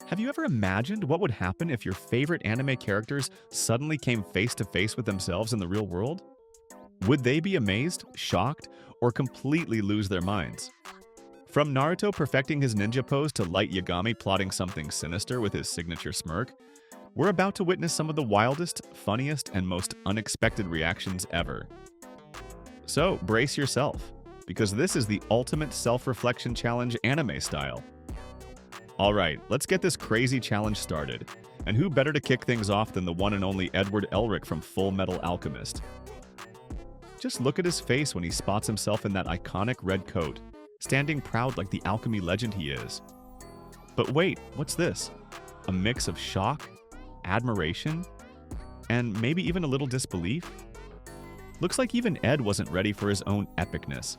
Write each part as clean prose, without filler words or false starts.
Have you ever imagined what would happen if your favorite anime characters suddenly came face to face with themselves in the real world? Would they be amazed, shocked, or completely lose their minds? From Naruto perfecting his ninja pose to Light Yagami plotting something sinister with his signature smirk, we're about to witness some of the wildest, funniest, and most unexpected reactions ever. So brace yourself, because this is the ultimate self-reflection challenge anime style. Alright, let's get this crazy challenge started. And who better to kick things off than the one and only Edward Elric from Full Metal Alchemist? Just look at his face when he spots himself in that iconic red coat, standing proud like the alchemy legend he is. But wait, what's this? A mix of shock, admiration, and maybe even a little disbelief? Looks like even Ed wasn't ready for his own epicness.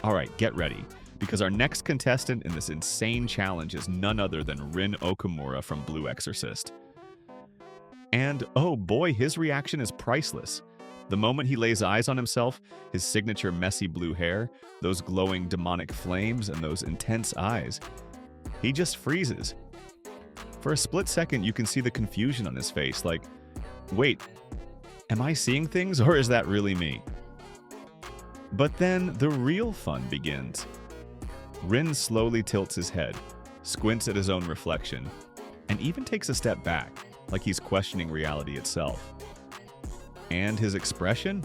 Alright, get ready, because our next contestant in this insane challenge is none other than Rin Okumura from Blue Exorcist. And oh boy, his reaction is priceless. The moment he lays eyes on himself, his signature messy blue hair, those glowing demonic flames, and those intense eyes, he just freezes. For a split second, you can see the confusion on his face, like, wait, am I seeing things or is that really me? But then the real fun begins. Rin slowly tilts his head, squints at his own reflection, and even takes a step back, like he's questioning reality itself. And his expression?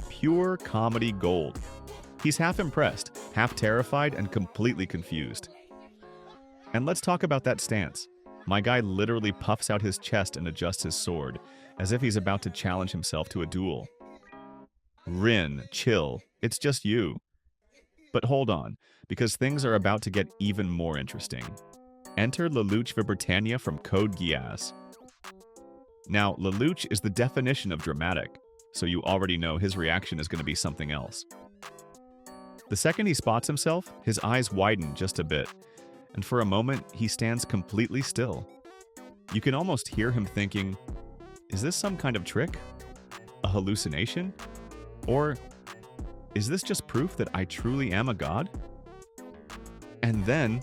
Pure comedy gold. He's half impressed, half terrified, and completely confused. And let's talk about that stance. My guy literally puffs out his chest and adjusts his sword, as if he's about to challenge himself to a duel. Rin, chill, it's just you. But hold on, because things are about to get even more interesting. Enter Lelouch Lamperouge from Code Geass. Now, Lelouch is the definition of dramatic, so you already know his reaction is going to be something else. The second he spots himself, his eyes widen just a bit, and for a moment, he stands completely still. You can almost hear him thinking, is this some kind of trick? A hallucination? Or is this just proof that I truly am a god? And then,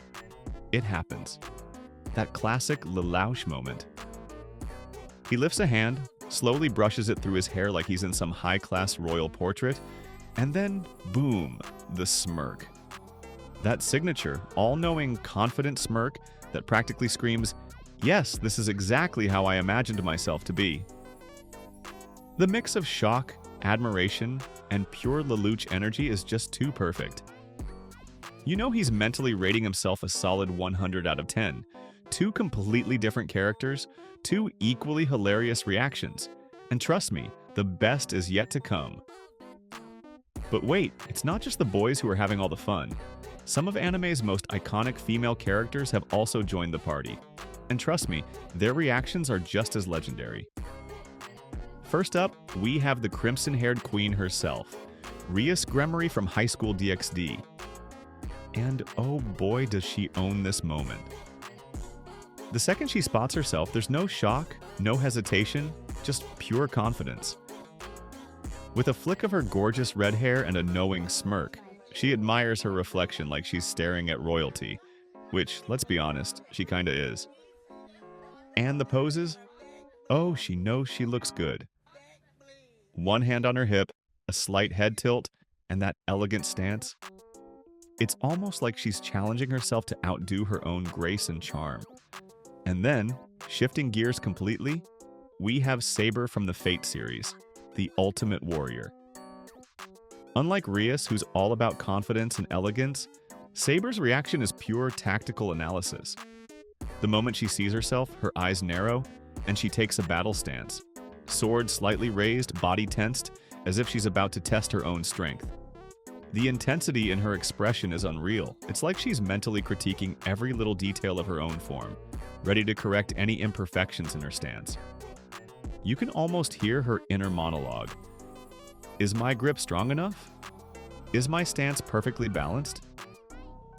it happens. That classic Lelouch moment. He lifts a hand, slowly brushes it through his hair like he's in some high-class royal portrait, and then, boom, the smirk. That signature, all-knowing, confident smirk that practically screams, yes, this is exactly how I imagined myself to be. The mix of shock, admiration, and pure Lelouch energy is just too perfect. You know he's mentally rating himself a solid 100 out of 10. Two completely different characters, two equally hilarious reactions. And trust me, the best is yet to come. But wait, it's not just the boys who are having all the fun. Some of anime's most iconic female characters have also joined the party. And trust me, their reactions are just as legendary. First up, we have the crimson-haired queen herself, Rias Gremory from High School DxD. And oh boy, does she own this moment. The second she spots herself, there's no shock, no hesitation, just pure confidence. With a flick of her gorgeous red hair and a knowing smirk, she admires her reflection like she's staring at royalty, which, let's be honest, she kinda is. And the poses? Oh, she knows she looks good. One hand on her hip, a slight head tilt, and that elegant stance. It's almost like she's challenging herself to outdo her own grace and charm. And then, shifting gears completely, we have Saber from the Fate series, the ultimate warrior. Unlike Rias, who's all about confidence and elegance, Saber's reaction is pure tactical analysis. The moment she sees herself, her eyes narrow, and she takes a battle stance. Sword slightly raised, body tensed, as if she's about to test her own strength. The intensity in her expression is unreal. It's like she's mentally critiquing every little detail of her own form, ready to correct any imperfections in her stance. You can almost hear her inner monologue. Is my grip strong enough? Is my stance perfectly balanced?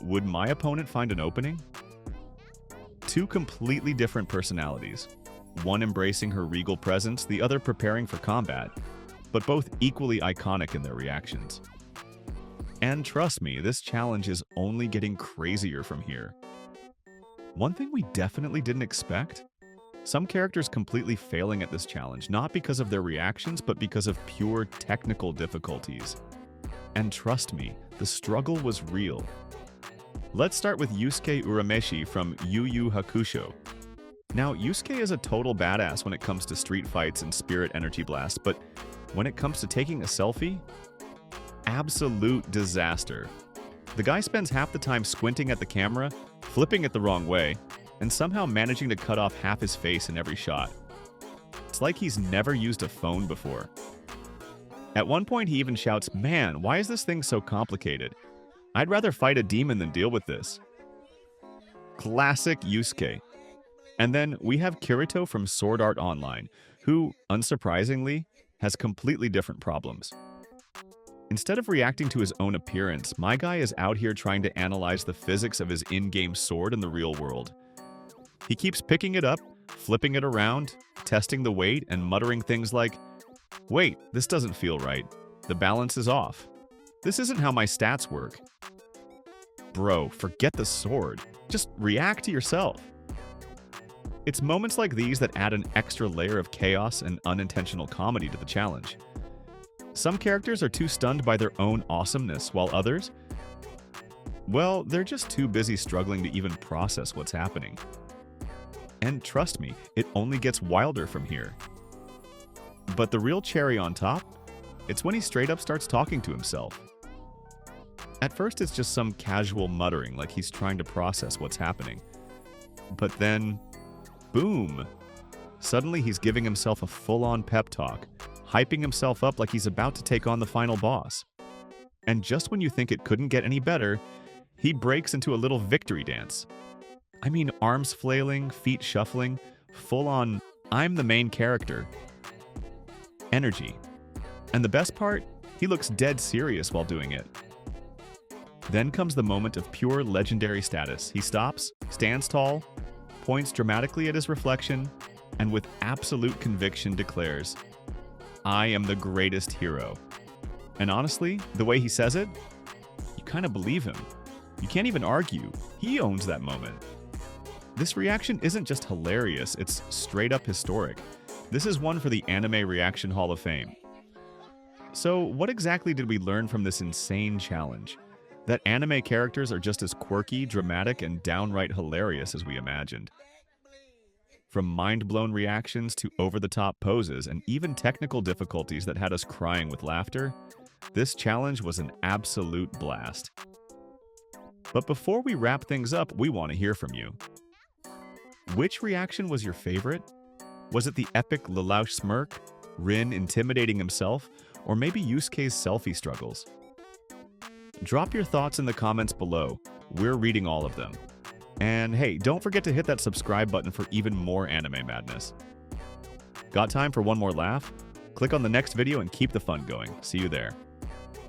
Would my opponent find an opening? Two completely different personalities, one embracing her regal presence, the other preparing for combat, but both equally iconic in their reactions. And trust me, this challenge is only getting crazier from here. One thing we definitely didn't expect? Some characters completely failing at this challenge, not because of their reactions, but because of pure technical difficulties. And trust me, the struggle was real. Let's start with Yusuke Urameshi from Yu Yu Hakusho. Now, Yusuke is a total badass when it comes to street fights and spirit energy blasts, but when it comes to taking a selfie, absolute disaster. The guy spends half the time squinting at the camera, flipping it the wrong way, and somehow managing to cut off half his face in every shot. It's like he's never used a phone before. At one point he even shouts, "Man, why is this thing so complicated? I'd rather fight a demon than deal with this." Classic Yusuke. And then we have Kirito from Sword Art Online, who, unsurprisingly, has completely different problems. Instead of reacting to his own appearance, my guy is out here trying to analyze the physics of his in-game sword in the real world. He keeps picking it up, flipping it around, testing the weight, and muttering things like, "Wait, this doesn't feel right. The balance is off. This isn't how my stats work." Bro, forget the sword. Just react to yourself. It's moments like these that add an extra layer of chaos and unintentional comedy to the challenge. Some characters are too stunned by their own awesomeness, while others, well, they're just too busy struggling to even process what's happening. And trust me, it only gets wilder from here. But the real cherry on top, it's when he straight up starts talking to himself. At first it's just some casual muttering like he's trying to process what's happening. But then, boom! Suddenly he's giving himself a full-on pep talk, hyping himself up like he's about to take on the final boss. And just when you think it couldn't get any better, he breaks into a little victory dance. I mean, arms flailing, feet shuffling, full-on, I'm the main character energy. And the best part, he looks dead serious while doing it. Then comes the moment of pure legendary status. He stops, stands tall, points dramatically at his reflection, and with absolute conviction declares, "I am the greatest hero." And honestly, the way he says it, you kind of believe him. You can't even argue. He owns that moment. This reaction isn't just hilarious, it's straight up historic. This is one for the Anime Reaction Hall of Fame. So what exactly did we learn from this insane challenge? That anime characters are just as quirky, dramatic, and downright hilarious as we imagined. From mind-blown reactions to over-the-top poses and even technical difficulties that had us crying with laughter, this challenge was an absolute blast. But before we wrap things up, we want to hear from you. Which reaction was your favorite? Was it the epic Lelouch smirk, Rin intimidating himself, or maybe Yusuke's selfie struggles? Drop your thoughts in the comments below. We're reading all of them. And hey, don't forget to hit that subscribe button for even more anime madness. Got time for one more laugh? Click on the next video and keep the fun going. See you there.